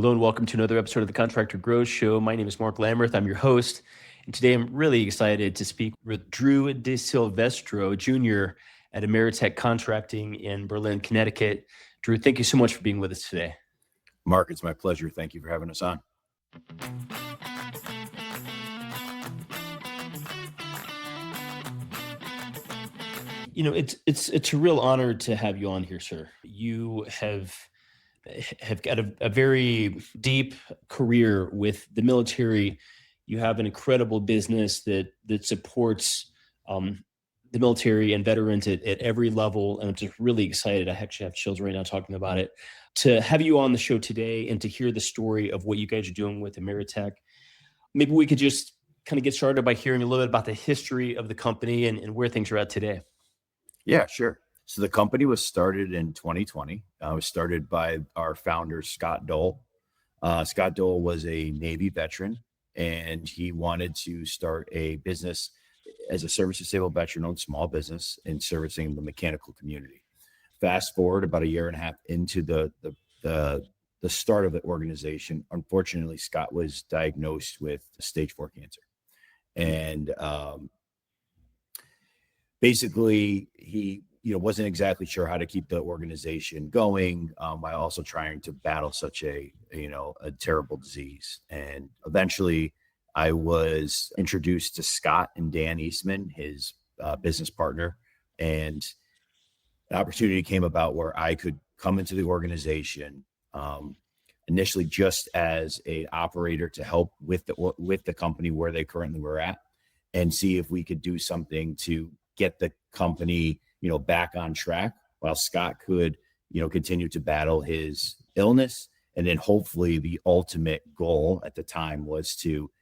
Hello and welcome to another episode of the Contractor Growth Show. My name is Mark Lamberth. I'm your host. And today I'm really excited to speak with Drew DiSilvestro Jr. at AmeriTech Contracting in Berlin, Connecticut. Drew, thank you so much for being with us today. Mark, it's my pleasure. Thank you for having us on. You know, it's a real honor to have you on here, sir. You have got a very deep career with the military. You have an incredible business that supports the military and veterans at every level. And I'm just really excited. I actually have chills right now talking about it. To have you on the show today and to hear the story of what you guys are doing with AmeriTech. Maybe we could just kind of get started by hearing a little bit about the history of the company and where things are at today. Yeah, sure. So the company was started in 2020. It was started by our founder, Scott Dole. Scott Dole was a Navy veteran, and he wanted to start a business as a service-disabled veteran-owned small business in servicing the mechanical community. Fast forward about a year and a half into the start of the organization. Unfortunately, Scott was diagnosed with stage 4 cancer. And basically, he wasn't exactly sure how to keep the organization going while also trying to battle such a terrible disease. And eventually, I was introduced to Scott and Dan Eastman, his business partner, and an opportunity came about where I could come into the organization initially just as an operator to help with the company where they currently were at, and see if we could do something to get the company back on track while Scott could continue to battle his illness. And then hopefully the ultimate goal at the time was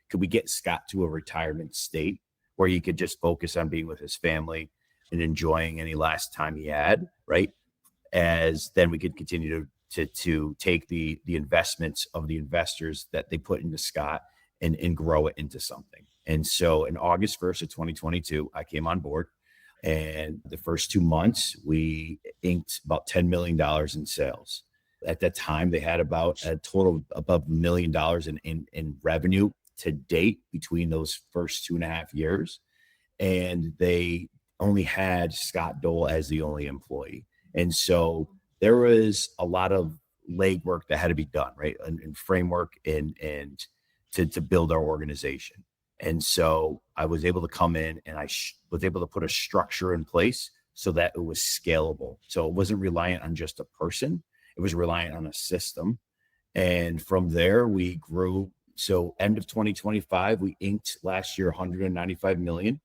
could we get Scott to a retirement state where he could just focus on being with his family and enjoying any last time he had, right? As then we could continue to take the investments of the investors that they put into Scott and grow it into something. And so in August 1st of 2022, I came on board. And the first 2 months, we inked about $10 million in sales. At that time, they had about a total above $1 million in revenue to date between those first 2.5 years. And they only had Scott Dole as the only employee. And so there was a lot of legwork that had to be done, right? And framework and to build our organization. And so I was able to come in and I was able to put a structure in place so that it was scalable. So it wasn't reliant on just a person. It was reliant on a system. And from there, we grew. So end of 2025, we inked last year $195 million.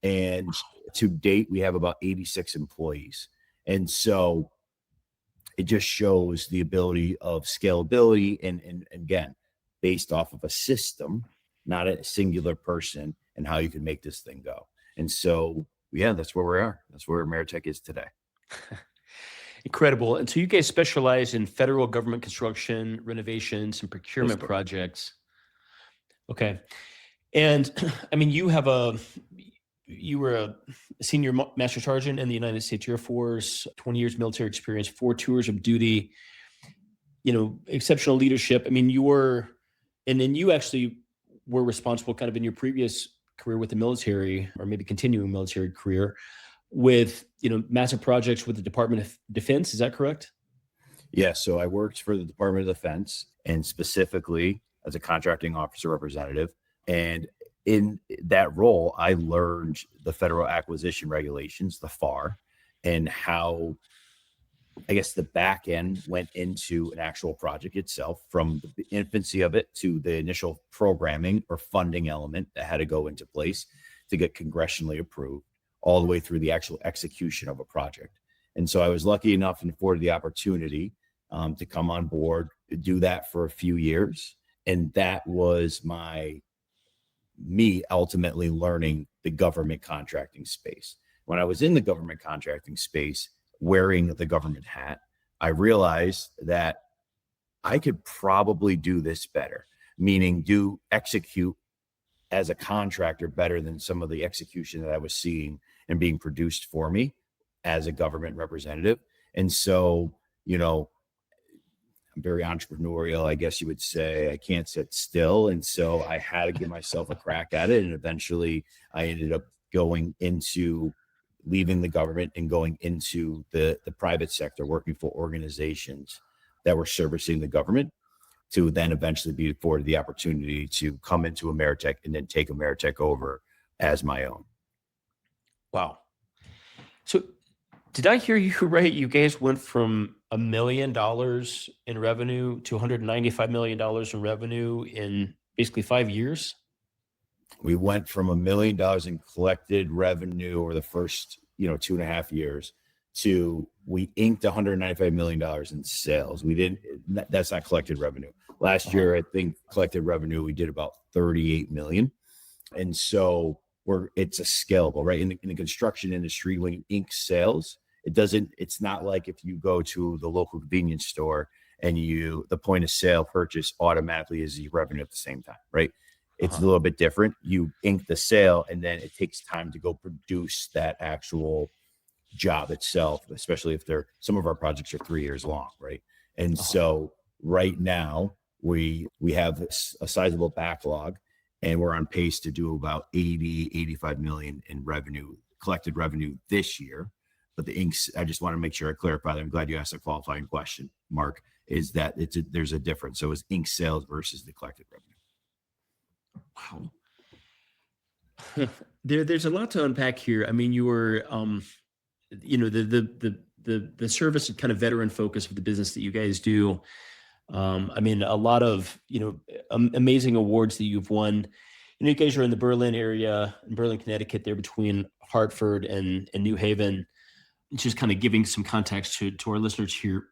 And to date, we have about 86 employees. And so it just shows the ability of scalability and again, based off of a system, not a singular person, and how you can make this thing go. And so, yeah, that's where we are. That's where AmeriTech is today. Incredible. And so you guys specialize in federal government construction, renovations, and procurement projects. Okay. And I mean, you were a senior master sergeant in the United States Air Force, 20 years military experience, 4 tours of duty, exceptional leadership. I mean, and then you actually were responsible kind of in your previous career with the military, or maybe continuing military career, with, massive projects with the Department of Defense. Is that correct? Yeah. So I worked for the Department of Defense, and specifically as a contracting officer representative. And in that role, I learned the federal acquisition regulations, the FAR, and how, I guess, the back end went into an actual project itself, from the infancy of it to the initial programming or funding element that had to go into place to get congressionally approved, all the way through the actual execution of a project. And so I was lucky enough and afforded the opportunity to come on board, do that for a few years. And that was me ultimately learning the government contracting space. When I was in the government contracting space, wearing the government hat, I realized that I could probably do this better, meaning execute as a contractor better than some of the execution that I was seeing and being produced for me as a government representative. And so, I'm very entrepreneurial, I guess you would say. I can't sit still. And so I had to give myself a crack at it. And eventually I ended up leaving the government and going into the private sector, working for organizations that were servicing the government, to then eventually be afforded the opportunity to come into AmeriTech and then take AmeriTech over as my own. Wow. So did I hear you right? You guys went from $1 million in revenue to $195 million in revenue in basically 5 years? We went from $1 million in collected revenue over the first, 2.5 years to we inked $195 million in sales. That's not collected revenue. Last year, I think collected revenue, we did about 38 million. And so it's a scalable, right? In the construction industry, when you ink sales, it's not like if you go to the local convenience store and the point of sale purchase automatically is your revenue at the same time, right? It's a little bit different. You ink the sale and then it takes time to go produce that actual job itself, especially if some of our projects are 3 years long, right? And so right now we have a sizable backlog, and we're on pace to do about 85 million in collected revenue this year. But the inks, I just want to make sure I clarify that. I'm glad you asked a qualifying question, Mark, is that there's a difference. So it's ink sales versus the collected revenue. Wow. There's a lot to unpack here. I mean, you were, the service and kind of veteran focus of the business that you guys do. I mean, a lot of, amazing awards that you've won. You guys are in the Berlin area, in Berlin, Connecticut, there between Hartford and New Haven. Just kind of giving some context to our listeners here.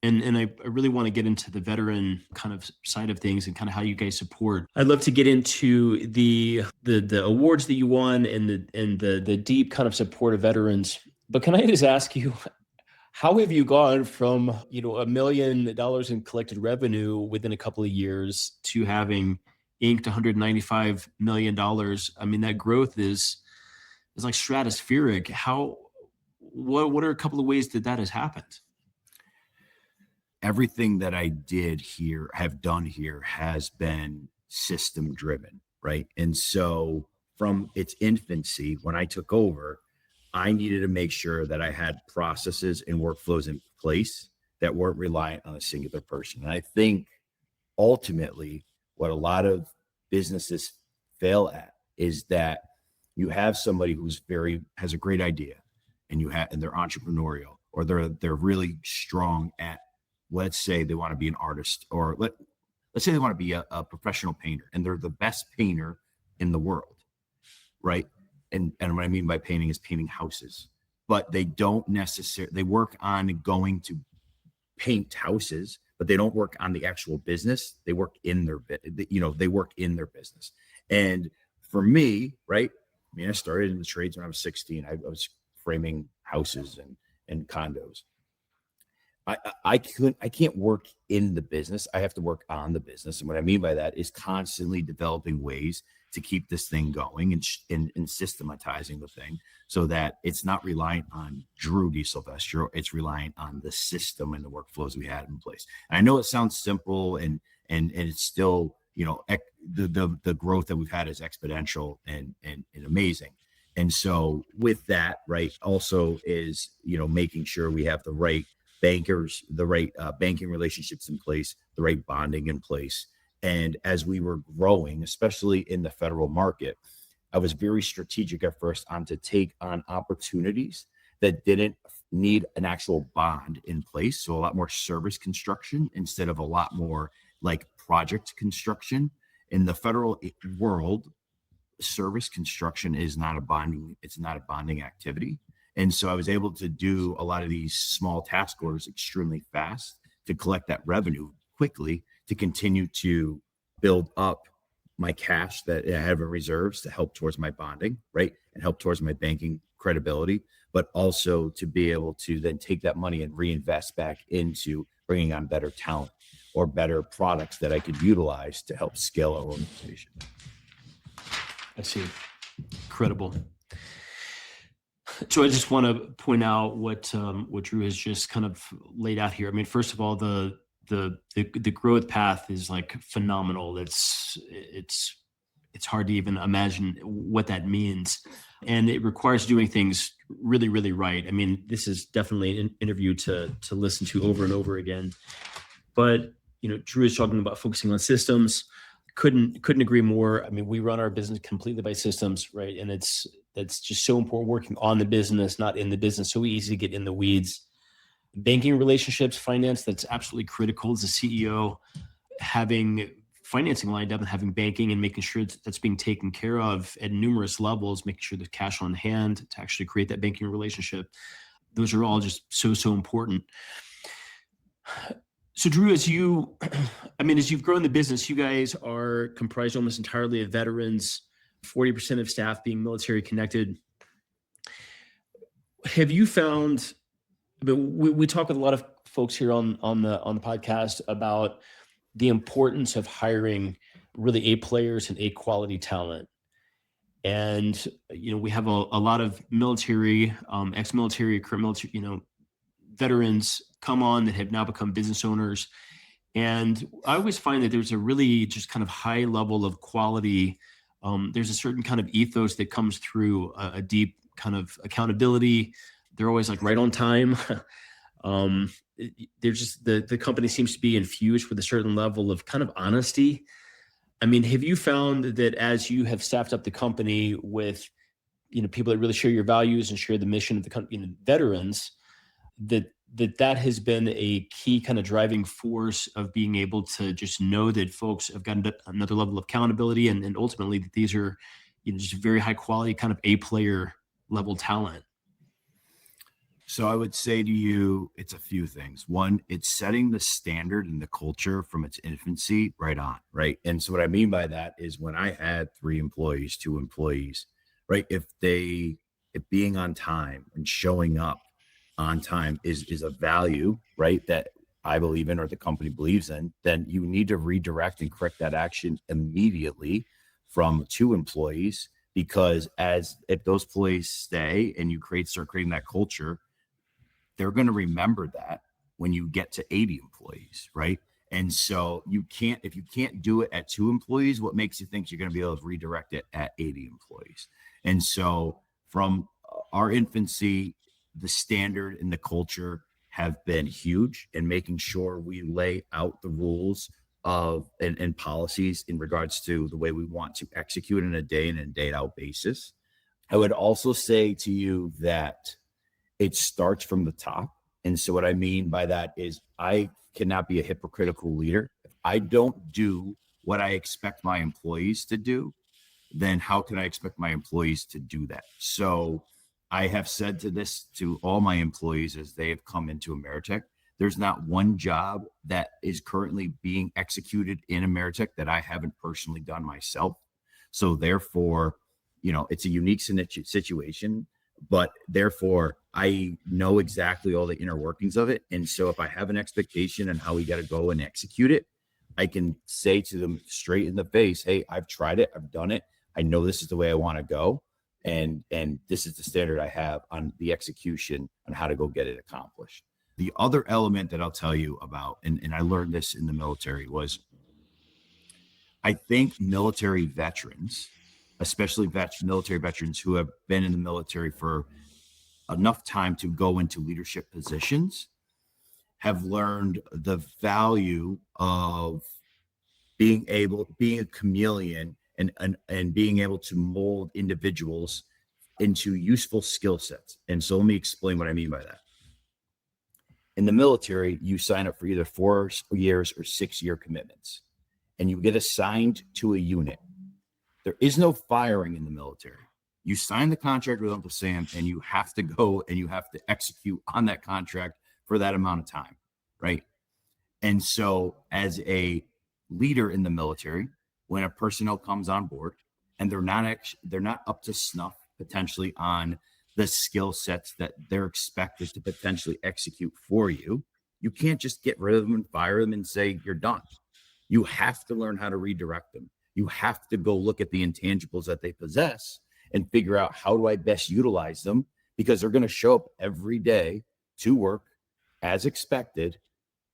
And I really want to get into the veteran kind of side of things and kind of how you guys support. I'd love to get into the awards that you won and the deep kind of support of veterans. But can I just ask you, how have you gone from, $1 million in collected revenue within a couple of years to having inked $195 million? I mean, that growth is like stratospheric. What are a couple of ways that has happened? Everything that I have done here has been system driven, right? And so from its infancy, when I took over, I needed to make sure that I had processes and workflows in place that weren't reliant on a singular person. And I think ultimately what a lot of businesses fail at is that you have somebody who's has a great idea, and they're entrepreneurial, or they're really strong at, let's say they want to be an artist, or let's say they want to be a professional painter, and they're the best painter in the world, right? And what I mean by painting is painting houses, but they work on going to paint houses, but they don't work on the actual business. They work in they work in their business. And for me, right? I mean, I started in the trades when I was 16. I was framing houses and condos. I can't work in the business. I have to work on the business. And what I mean by that is constantly developing ways to keep this thing going and systematizing the thing so that it's not reliant on Drew DiSilvestro. It's reliant on the system and the workflows we had in place. And I know it sounds simple and it's still, the growth that we've had is exponential and amazing. And so with that, right, also is, making sure we have the right bankers, the right banking relationships in place, the right bonding in place. And as we were growing, especially in the federal market, I was very strategic at first to take on opportunities that didn't need an actual bond in place. So a lot more service construction instead of a lot more like project construction. In the federal world, service construction is not a bonding activity. And so I was able to do a lot of these small task orders extremely fast to collect that revenue quickly, to continue to build up my cash that I have in reserves to help towards my bonding, right? And help towards my banking credibility, but also to be able to then take that money and reinvest back into bringing on better talent or better products that I could utilize to help scale our organization. I see. Incredible. So I just want to point out what Drew has just kind of laid out here. I mean, first of all, the the growth path is like phenomenal. It's hard to even imagine what that means. And it requires doing things really, really right. I mean, this is definitely an interview to listen to over and over again. But, Drew is talking about focusing on systems. Couldn't agree more. I mean, we run our business completely by systems, right? And that's just so important, working on the business, not in the business. So easy to get in the weeds. Banking relationships, finance, that's absolutely critical as a CEO. Having financing lined up and having banking and making sure that's being taken care of at numerous levels, making sure there's cash on hand to actually create that banking relationship. Those are all just so important. So Drew, as you've grown the business, you guys are comprised almost entirely of veterans, 40% of staff being military connected. Have you found, we talk with a lot of folks here on the podcast about the importance of hiring really A players and A quality talent. And, we have a lot of military, ex-military, current military, veterans come on that have now become business owners. And I always find that there's a really just kind of high level of quality. There's a certain kind of ethos that comes through a deep kind of accountability. They're always like right on time. There's just the company seems to be infused with a certain level of kind of honesty. I mean, have you found that as you have staffed up the company with, people that really share your values and share the mission of the company, veterans, that has been a key kind of driving force of being able to just know that folks have got another level of accountability and ultimately that these are, just very high quality kind of A player level talent? So I would say to you, it's a few things. One, it's setting the standard and the culture from its infancy right on, right? And so what I mean by that is when I had 2 employees, right? If being on time and showing up on time is a value, right, that I believe in or the company believes in, then you need to redirect and correct that action immediately from 2 employees, because if those employees stay and you start creating that culture, they're going to remember that when you get to 80 employees, right? And so if you can't do it at 2 employees, what makes you think you're going to be able to redirect it at 80 employees? And so from our infancy, the standard and the culture have been huge in making sure we lay out the rules and policies in regards to the way we want to execute in a day in and day out basis. I would also say to you that it starts from the top. And so what I mean by that is I cannot be a hypocritical leader. If I don't do what I expect my employees to do, then how can I expect my employees to do that? So I have said to all my employees as they have come into AmeriTech, there's not one job that is currently being executed in AmeriTech that I haven't personally done myself. So therefore, it's a unique situation, but therefore I know exactly all the inner workings of it. And so if I have an expectation on how we got to go and execute it, I can say to them straight in the face, hey, I've tried it. I've done it. I know this is the way I want to go. And this is the standard I have on the execution on how to go get it accomplished. The other element that I'll tell you about, and I learned this in the military, was I think military veterans, especially military veterans who have been in the military for enough time to go into leadership positions, have learned the value of being a chameleon and being able to mold individuals into useful skill sets. And so let me explain what I mean by that. In the military, you sign up for either 4 years or 6-year commitments, and you get assigned to a unit. There is no firing in the military. You sign the contract with Uncle Sam, and you have to go and you have to execute on that contract for that amount of time, right? And so as a leader in the military, when a personnel comes on board and they're not up to snuff potentially on the skill sets that they're expected to potentially execute for you, you can't just get rid of them and fire them and say you're done. You have to learn how to redirect them. You have to go look at the intangibles that they possess and figure out, how do I best utilize them? Because they're going to show up every day to work as expected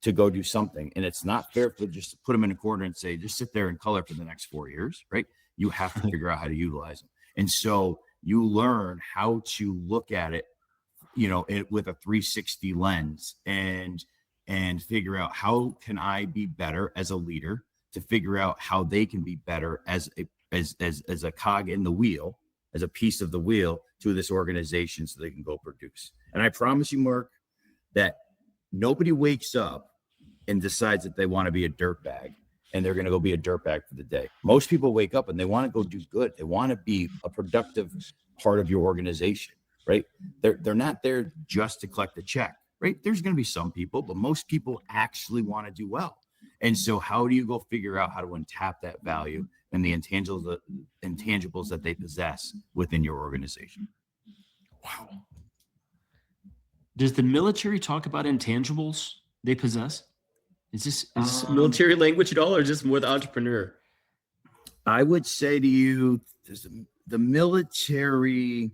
to go do something. And it's not fair to just put them in a corner and say, just sit there and color for the next 4 years, right? You have to figure out how to utilize them. And so you learn how to look at it, with a 360 lens and figure out how can I be better as a leader, to figure out how they can be better as a cog in the wheel, as a piece of the wheel to this organization so they can go produce. And I promise you, Mark, that nobody wakes up and decides that they want to be a dirtbag and they're going to go be a dirtbag for the day. Most people wake up and they want to go do good. They want to be a productive part of your organization, right? They're not there just to collect a check, right? There's going to be some people, but most people actually want to do well. And so how do you go figure out how to untap that value and the intangibles that they possess within your organization? Wow. Does the military talk about intangibles they possess? Is this military language at all, or just more the entrepreneur? I would say to you, the military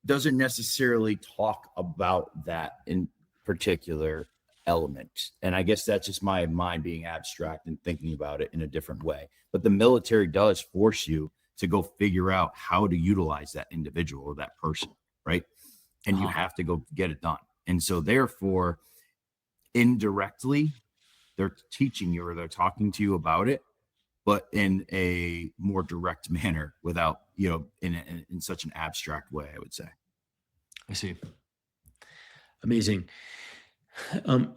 doesn't necessarily talk about that in particular element. And I guess that's just my mind being abstract and thinking about it in a different way. But the military does force you to go figure out how to utilize that individual or that person, right? And you have to go get it done. And so therefore, indirectly, they're teaching you or they're talking to you about it, but in a more direct manner without, in such an abstract way, I would say. I see. Amazing.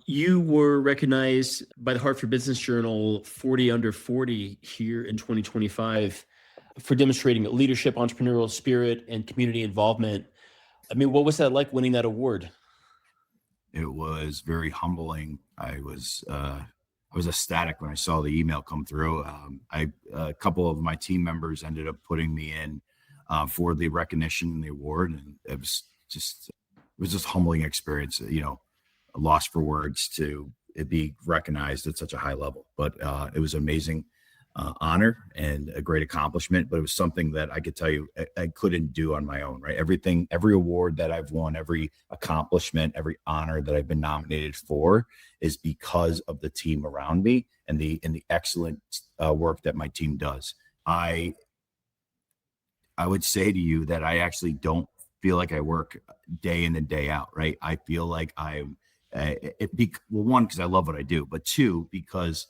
You were recognized by the Hartford Business Journal 40 under 40 here in 2025 for demonstrating leadership, entrepreneurial spirit, and community involvement. I mean, what was that like winning that award? It was very humbling. I was ecstatic when I saw the email come through. A couple of my team members ended up putting me in for the recognition and the award, and it was just a humbling experience. A loss for words to it be recognized at such a high level. But it was amazing honor and a great accomplishment. But it was something that I could tell you I couldn't do on my own. Right? Every award that I've won, every accomplishment, every honor that I've been nominated for is because of the team around me and the excellent work that my team does. I would say to you that I actually don't feel like I work day in and day out. Right? I feel like I'm. One, because I love what I do, but two, because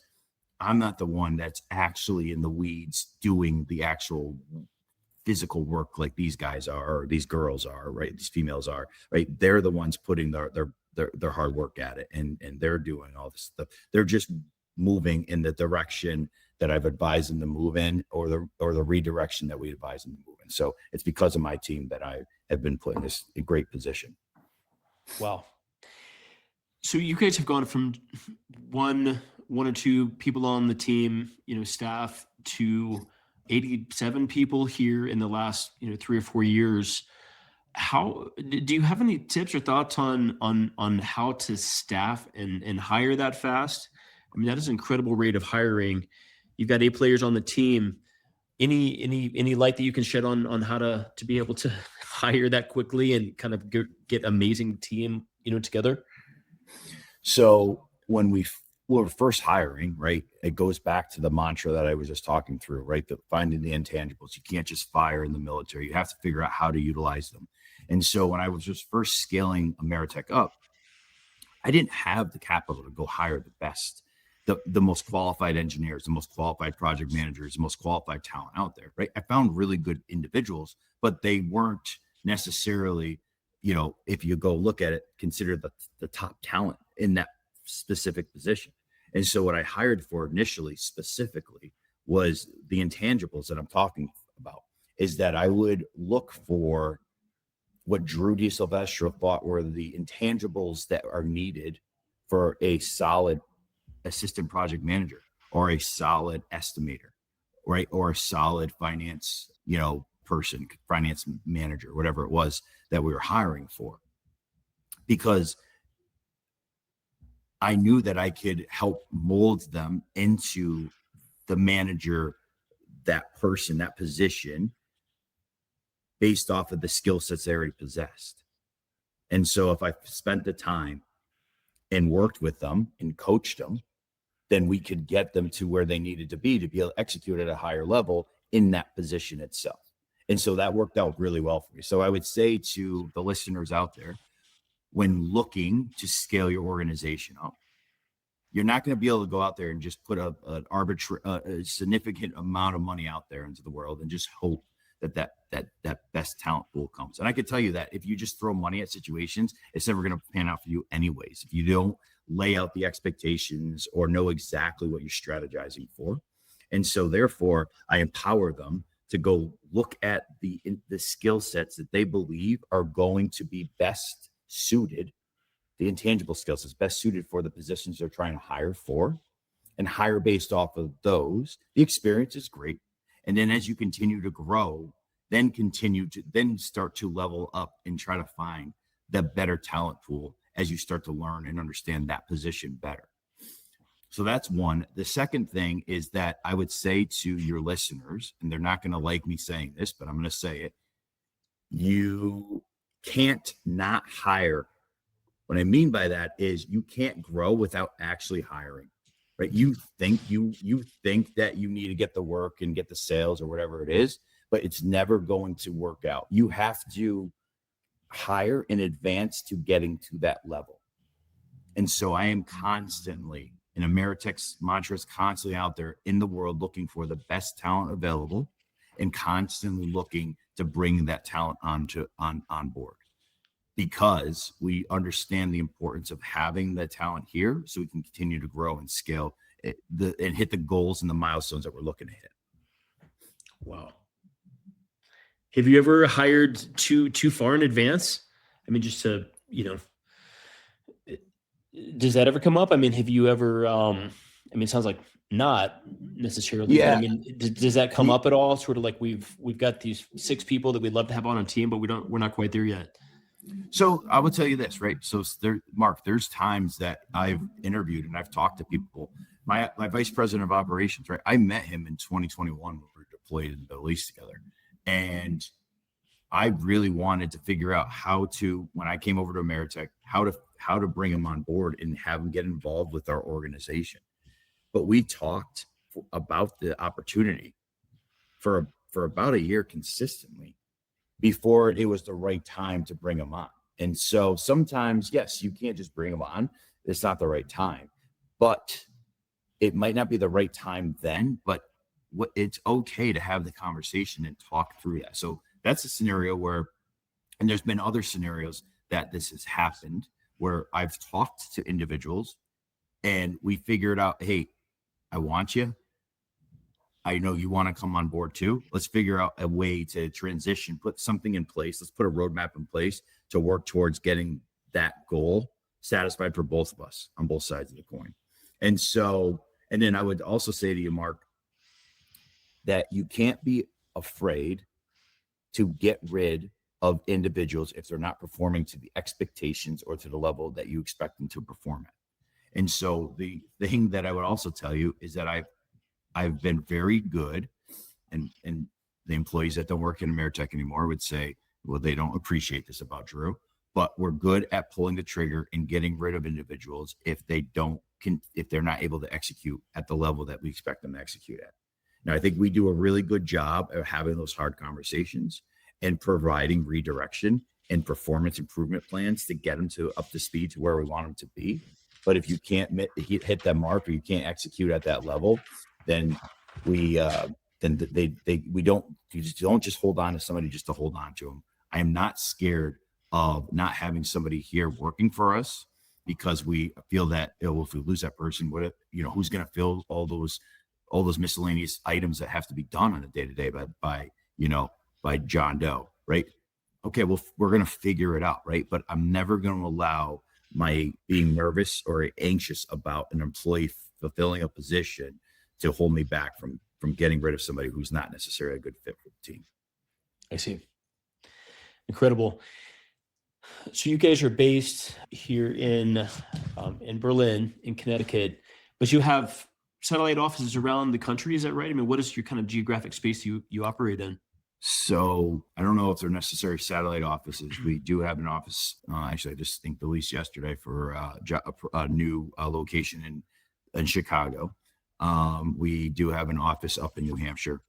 I'm not the one that's actually in the weeds doing the actual physical work like these guys are, or these girls are, right? These females are, right? They're the ones putting their hard work at it, and they're doing all this stuff. They're just moving in the direction that I've advised them to move in, or the redirection that we advise them to move in. So it's because of my team that I have been put in this great position. Wow. So you guys have gone from one or two people on the team, staff, to 87 people here in the last, 3 or 4 years. How do you have any tips or thoughts on how to staff and hire that fast? I mean, that is an incredible rate of hiring. You've got 8 players on the team. Any light that you can shed on how to be able to hire that quickly and kind of get amazing team, together? So when we were first hiring, right, it goes back to the mantra that I was just talking through, right? Finding the intangibles. You can't just fire in the military. You have to figure out how to utilize them. And so when I was just first scaling AmeriTech up, I didn't have the capital to go hire the best, the most qualified engineers, the most qualified project managers, the most qualified talent out there, right? I found really good individuals, but they weren't necessarily, if you go look at it, consider the top talent in that specific position. And so what I hired for initially specifically was the intangibles that I'm talking about, is that I would look for what Drew DiSilvestro thought were the intangibles that are needed for a solid assistant project manager, or a solid estimator, right? Or a solid finance, person, finance manager, whatever it was that we were hiring for. Because I knew that I could help mold them into the manager, that person, that position, based off of the skill sets they already possessed. And so if I spent the time and worked with them and coached them, then we could get them to where they needed to be able to execute at a higher level in that position itself. And so that worked out really well for me. So I would say to the listeners out there, when looking to scale your organization up, you're not going to be able to go out there and just put an arbitrary, a significant amount of money out there into the world and just hope that best talent pool comes. And I could tell you that if you just throw money at situations, it's never going to pan out for you anyways. If you don't lay out the expectations or know exactly what you're strategizing for. And so therefore I empower them to go look at the skill sets that they believe are going to be best suited, the intangible skills that's best suited for the positions they're trying to hire for, and hire based off of those. The experience is great. And then as you continue to grow, then start to level up and try to find the better talent pool as you start to learn and understand that position better. So that's one. The second thing is that I would say to your listeners, and they're not going to like me saying this, but I'm going to say it. You can't not hire. What I mean by that is you can't grow without actually hiring, right? You think that you need to get the work and get the sales or whatever it is, but it's never going to work out. You have to hire in advance to getting to that level. And so I am constantly, and AmeriTech's mantra is constantly out there in the world looking for the best talent available and constantly looking to bring that talent on board, because we understand the importance of having the talent here so we can continue to grow and scale and hit the goals and the milestones that we're looking to hit. Wow. Have you ever hired too far in advance? I mean, just to, does that ever come up? I mean, have you ever, it sounds like not necessarily. Yeah. I mean, does that come up at all? Sort of like we've got these 6 people that we'd love to have on a team, but we're not quite there yet. So I will tell you this, right? So Mark, there's times that I've interviewed and I've talked to people. My vice president of operations, right? I met him in 2021 when we were deployed in the Middle East together. And I really wanted to figure out how to, when I came over to AmeriTech, how to bring him on board and have him get involved with our organization. But we talked about the opportunity for about a year consistently before it was the right time to bring him on. And so sometimes, yes, you can't just bring him on. It's not the right time, but it might not be the right time then, but it's okay to have the conversation and talk through that. So that's a scenario where, and there's been other scenarios that this has happened where I've talked to individuals and we figured out, hey, I want you. I know you want to come on board too. Let's figure out a way to transition, put something in place. Let's put a roadmap in place to work towards getting that goal satisfied for both of us on both sides of the coin. And so, and then I would also say to you, Mark, that you can't be afraid to get rid of individuals if they're not performing to the expectations or to the level that you expect them to perform at. And so the thing that I would also tell you is that I've been very good, and the employees that don't work in AmeriTech anymore would say, well, they don't appreciate this about Drew, but we're good at pulling the trigger and getting rid of individuals if they're not able to execute at the level that we expect them to execute at. Now, I think we do a really good job of having those hard conversations and providing redirection and performance improvement plans to get them up to speed to where we want them to be. But if you can't hit that mark or you can't execute at that level, then you just don't just hold on to somebody just to hold on to them. I am not scared of not having somebody here working for us because we feel that if we lose that person, who's going to fill all those miscellaneous items that have to be done on a day-to-day by John Doe, right? Okay, well, we're going to figure it out, right? But I'm never going to allow my being nervous or anxious about an employee fulfilling a position to hold me back from getting rid of somebody who's not necessarily a good fit for the team. I see. Incredible. So you guys are based here in Berlin, in Connecticut, but you have satellite offices around the country. Is that right? I mean, what is your kind of geographic space you operate in? So I don't know if they're necessary satellite offices. We do have an office. Actually, I just think the lease yesterday for a new location in Chicago. We do have an office up in New Hampshire.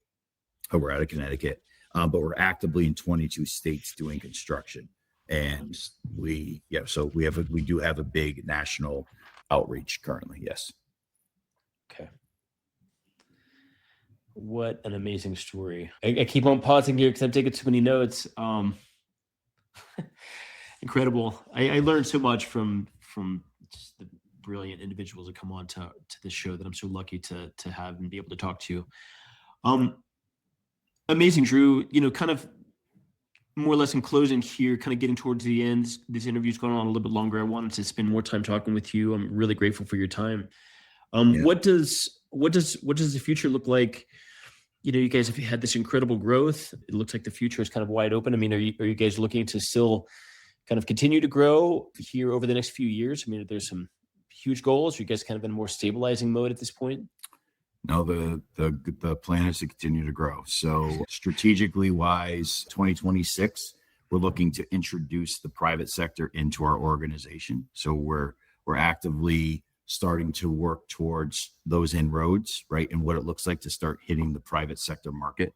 We're out of Connecticut, but we're actively in 22 states doing construction. And we do have a big national outreach currently. Yes. Okay. What an amazing story. I keep on pausing here because I'm taking too many notes. Incredible. I learned so much from just the brilliant individuals that come on to this show that I'm so lucky to have and be able to talk to. Amazing, Drew. Kind of more or less in closing here, kind of getting towards the end. This interview's going on a little bit longer. I wanted to spend more time talking with you. I'm really grateful for your time. Yeah. What does the future look like? You guys have had this incredible growth. It looks like the future is kind of wide open. I mean, are you guys looking to still kind of continue to grow here over the next few years? I mean, there's some huge goals. Are you guys kind of in a more stabilizing mode at this point? No, the plan is to continue to grow. So strategically wise, 2026, we're looking to introduce the private sector into our organization. So we're actively starting to work towards those inroads, right? And what it looks like to start hitting the private sector market,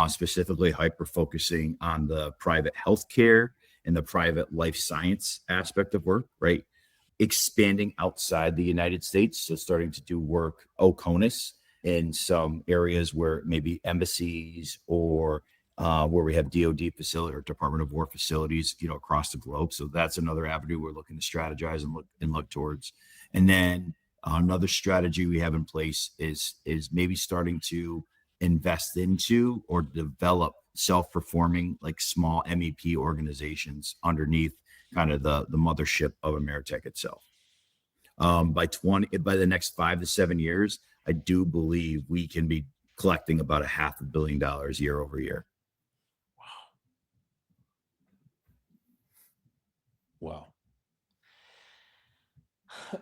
specifically hyper focusing on the private healthcare and the private life science aspect of work, right? Expanding outside the United States. So starting to do work OCONUS in some areas where maybe embassies or where we have DoD facility or Department of War facilities, across the globe. So that's another avenue we're looking to strategize and look towards. And then another strategy we have in place is maybe starting to invest into or develop self-performing like small MEP organizations underneath kind of the mothership of AmeriTech itself. By the next 5 to 7 years, I do believe we can be collecting about $500 million year over year. Wow.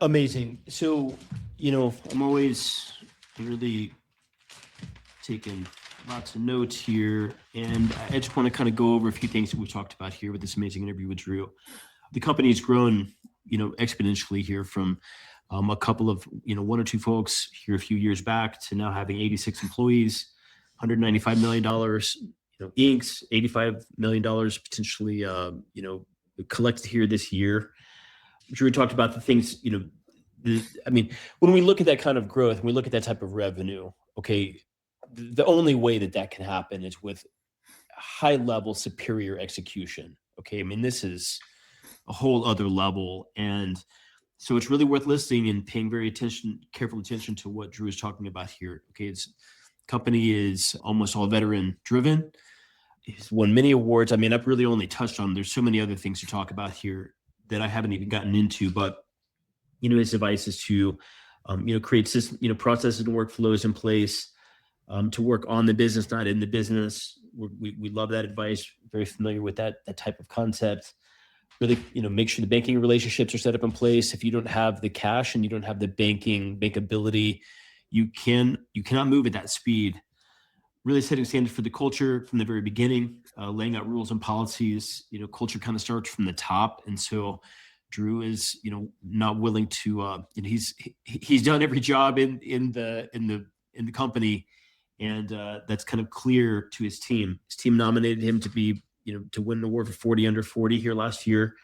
Amazing. So, I'm always really taking lots of notes here, and I just want to kind of go over a few things that we've talked about here with this amazing interview with Drew. The company's grown, exponentially here from a couple of, one or two folks here a few years back to now having 86 employees, $195 million, inks, $85 million potentially, collected here this year. Drew talked about the things, when we look at that kind of growth, when we look at that type of revenue, okay, the only way that can happen is with high level superior execution. Okay. I mean, this is a whole other level. And so it's really worth listening and paying careful attention to what Drew is talking about here. Okay. Company is almost all veteran driven. He's won many awards. I mean, I've really only touched on, there's so many other things to talk about here that I haven't even gotten into, but his advice is to, create system, processes and workflows in place, to work on the business, not in the business. We love that advice. Very familiar with that type of concept. Really, make sure the banking relationships are set up in place. If you don't have the cash and you don't have the bankability, you cannot move at that speed. Really setting standards for the culture from the very beginning, laying out rules and policies. Culture kind of starts from the top, and so Drew is, not willing to. He's done every job in the company, and that's kind of clear to his team. His team nominated him to be, to win an award for 40 under 40 here last year.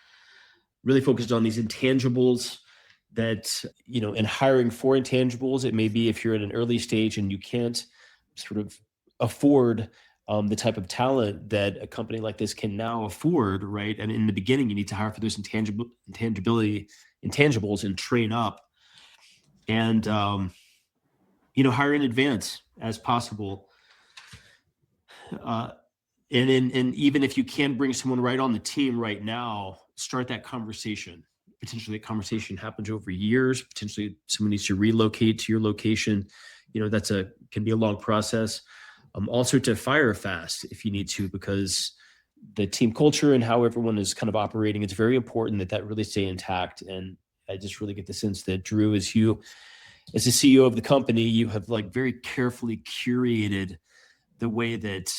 Really focused on these intangibles that, in hiring for intangibles, it may be if you're at an early stage and you can't sort of afford the type of talent that a company like this can now afford, right? And in the beginning, you need to hire for those intangibles and train up and, hire in advance as possible. And even if you can bring someone right on the team right now, start that conversation. Potentially that conversation happens over years. Potentially someone needs to relocate to your location. Can be a long process. Also to fire fast if you need to, because the team culture and how everyone is kind of operating, it's very important that really stay intact. And I just really get the sense that Drew, as the CEO of the company, you have very carefully curated the way that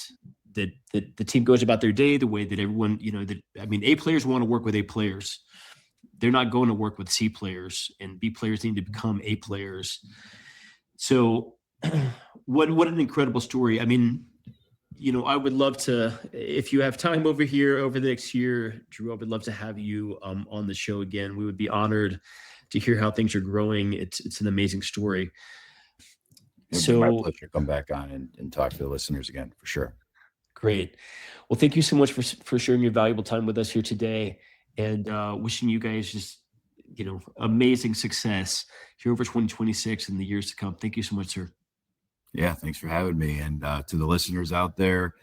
that the team goes about their day, the way that everyone, A players want to work with A players. They're not going to work with C players, and B players need to become A players. So what an incredible story. I mean, I would love to, if you have time over here over the next year, Drew, I would love to have you on the show again. We would be honored to hear how things are growing. It's an amazing story. It'd be my pleasure to come back on and talk to the listeners again, for sure. Great. Well, thank you so much for sharing your valuable time with us here today, and wishing you guys just, amazing success here over 2026 and the years to come. Thank you so much, sir. Yeah, thanks for having me. And to the listeners out there,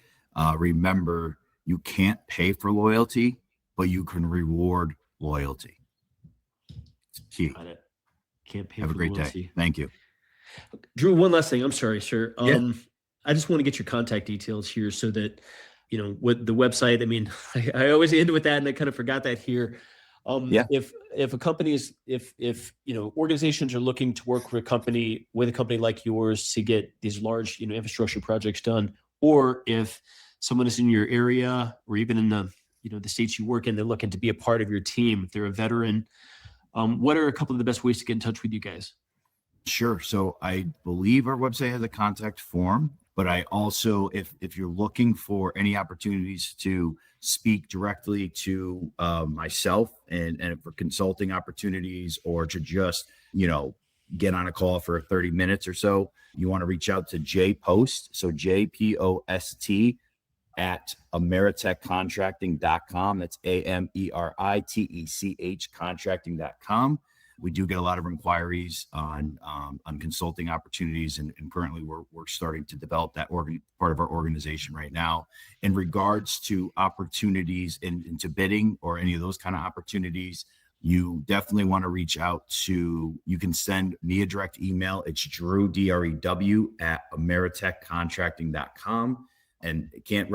remember, you can't pay for loyalty, but you can reward loyalty. It's key. Got it. Can't pay Have for a great loyalty. day. Thank you. Drew, one last thing. I'm sorry, sir. Yeah. I just want to get your contact details here so that, with the website, I mean, I always end with that, and I kind of forgot that here. If a company is, if organizations are looking to work with a company like yours to get these large, infrastructure projects done, or if someone is in your area or even in the, the states you work in, they're looking to be a part of your team, if they're a veteran, what are a couple of the best ways to get in touch with you guys? Sure. So I believe our website has a contact form, but I also, if you're looking for any opportunities to speak directly to myself and for consulting opportunities, or to just, get on a call for 30 minutes or so, you want to reach out to JPost. So JPOST at AmeriTechContracting.com. That's AMERITECH contracting.com. We do get a lot of inquiries on consulting opportunities, and currently we're starting to develop that part of our organization right now. In regards to opportunities into bidding or any of those kind of opportunities, you definitely want to reach out to, you can send me a direct email. It's Drew, DREW, at AmeriTechContracting.com. And I can't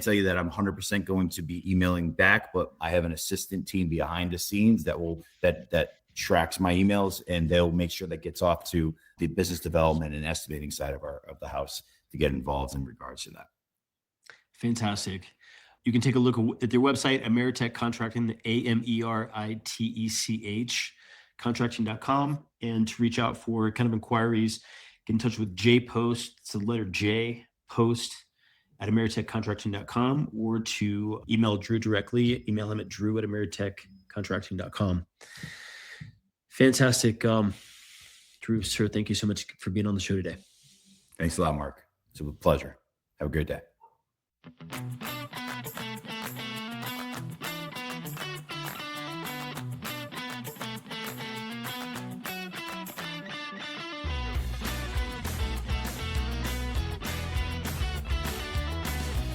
tell you that I'm 100% going to be emailing back, but I have an assistant team behind the scenes that tracks my emails, and they'll make sure that gets off to the business development and estimating side of the house to get involved in regards to that. Fantastic. You can take a look at their website, AmeriTech Contracting, AMERITECH contracting.com, and to reach out for kind of inquiries, get in touch with JPost. It's the letter J, post at AmeriTechContracting.com, or to email Drew directly. Email him at drew@AmeriTechContracting.com. Fantastic. Drew, sir, thank you so much for being on the show today. Thanks a lot, Mark. It's a pleasure. Have a great day.